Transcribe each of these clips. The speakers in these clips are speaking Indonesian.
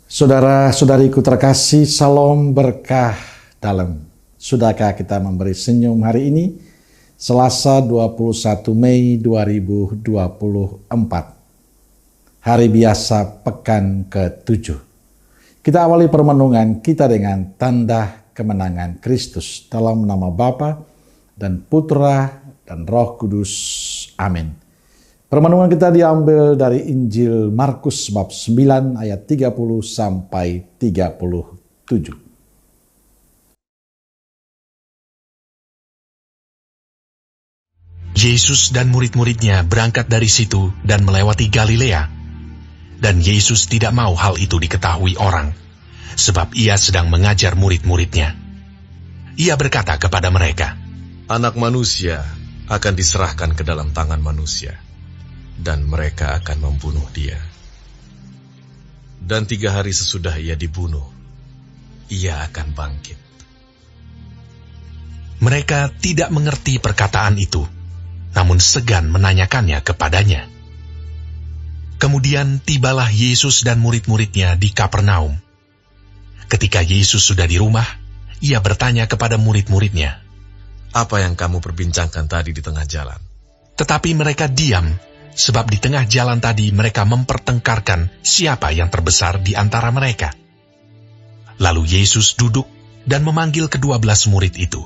Saudara-saudariku terkasih, salam berkah dalam. Sudahkah kita memberi senyum hari ini? Selasa 21 Mei 2024. Hari biasa pekan ke-7. Kita awali permenungan kita dengan tanda kemenangan Kristus dalam nama Bapa dan Putra dan Roh Kudus. Amin. Permenungan kita diambil dari Injil Markus bab 9 ayat 30 sampai 37. Yesus dan murid-muridnya berangkat dari situ dan melewati Galilea. Dan Yesus tidak mau hal itu diketahui orang, sebab ia sedang mengajar murid-muridnya. Ia berkata kepada mereka, Anak manusia akan diserahkan ke dalam tangan manusia, dan mereka akan membunuh dia. Dan 3 hari sesudah ia dibunuh, ia akan bangkit. Mereka tidak mengerti perkataan itu, namun segan menanyakannya kepadanya. Kemudian tibalah Yesus dan murid-muridnya di Kapernaum. Ketika Yesus sudah di rumah, ia bertanya kepada murid-muridnya, Apa yang kamu perbincangkan tadi di tengah jalan? Tetapi mereka diam, sebab di tengah jalan tadi mereka mempertengkarkan siapa yang terbesar di antara mereka. Lalu Yesus duduk dan memanggil ke-12 murid itu.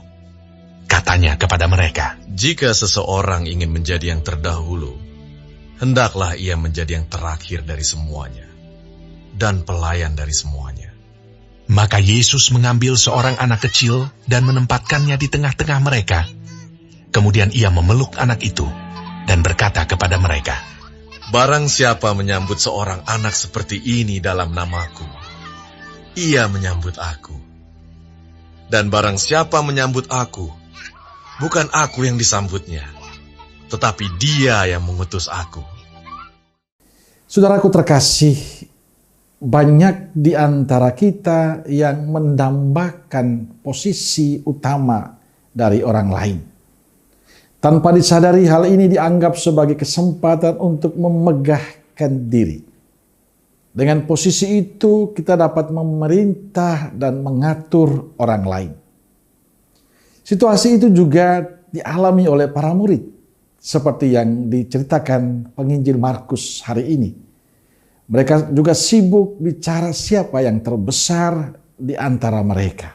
Katanya kepada mereka, Jika seseorang ingin menjadi yang terdahulu, hendaklah ia menjadi yang terakhir dari semuanya, dan pelayan dari semuanya. Maka Yesus mengambil seorang anak kecil dan menempatkannya di tengah-tengah mereka. Kemudian ia memeluk anak itu dan berkata kepada mereka, Barang siapa menyambut seorang anak seperti ini dalam namaku, ia menyambut aku. Dan barang siapa menyambut aku, bukan aku yang disambutnya, tetapi dia yang mengutus aku. Saudaraku terkasih, banyak di antara kita yang mendambakan posisi utama dari orang lain. Tanpa disadari hal ini dianggap sebagai kesempatan untuk memegahkan diri. Dengan posisi itu kita dapat memerintah dan mengatur orang lain. Situasi itu juga dialami oleh para murid. Seperti yang diceritakan penginjil Markus hari ini. Mereka juga sibuk bicara siapa yang terbesar di antara mereka.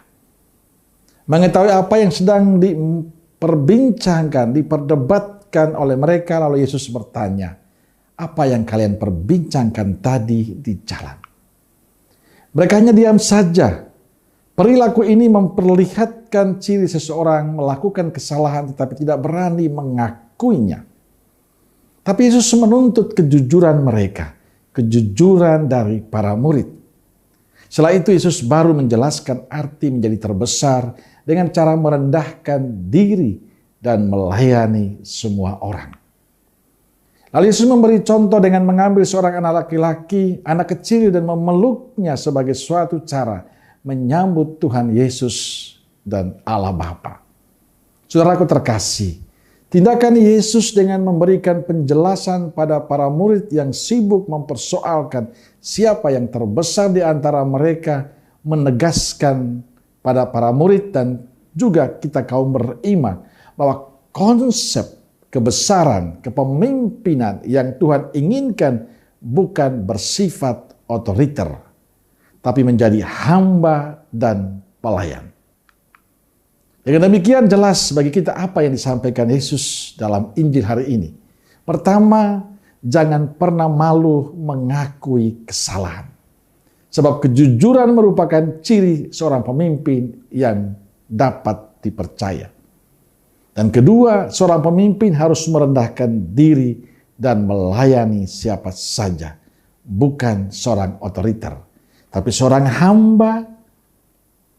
Mengetahui apa yang sedang diperbincangkan, diperdebatkan oleh mereka, lalu Yesus bertanya, apa yang kalian perbincangkan tadi di jalan? Mereka hanya diam saja. Perilaku ini memperlihatkan ciri seseorang melakukan kesalahan tetapi tidak berani mengakuinya. Tapi Yesus menuntut kejujuran mereka, kejujuran dari para murid. Setelah itu Yesus baru menjelaskan arti menjadi terbesar dengan cara merendahkan diri dan melayani semua orang. Lalu Yesus memberi contoh dengan mengambil seorang anak laki-laki, anak kecil dan memeluknya sebagai suatu cara menyambut Tuhan Yesus dan Allah Bapa. Saudaraku terkasih, tindakan Yesus dengan memberikan penjelasan pada para murid yang sibuk mempersoalkan siapa yang terbesar di antara mereka, menegaskan pada para murid dan juga kita kaum beriman bahwa konsep kebesaran, kepemimpinan yang Tuhan inginkan bukan bersifat otoriter, tapi menjadi hamba dan pelayan. Dengan demikian jelas bagi kita apa yang disampaikan Yesus dalam Injil hari ini. Pertama, jangan pernah malu mengakui kesalahan. Sebab kejujuran merupakan ciri seorang pemimpin yang dapat dipercaya. Dan kedua, seorang pemimpin harus merendahkan diri dan melayani siapa saja. Bukan seorang otoriter, tapi seorang hamba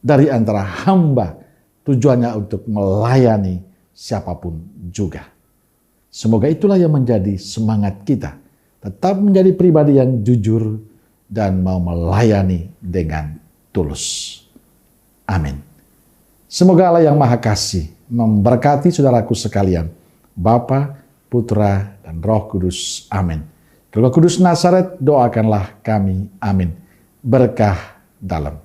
dari antara hamba, tujuannya untuk melayani siapapun juga. Semoga itulah yang menjadi semangat kita. Tetap menjadi pribadi yang jujur dan mau melayani dengan tulus. Amin. Semoga Allah yang Maha Kasih memberkati saudaraku sekalian. Bapa, Putra, dan Roh Kudus. Amin. Roh Kudus Nazaret, doakanlah kami. Amin. berkah dalam.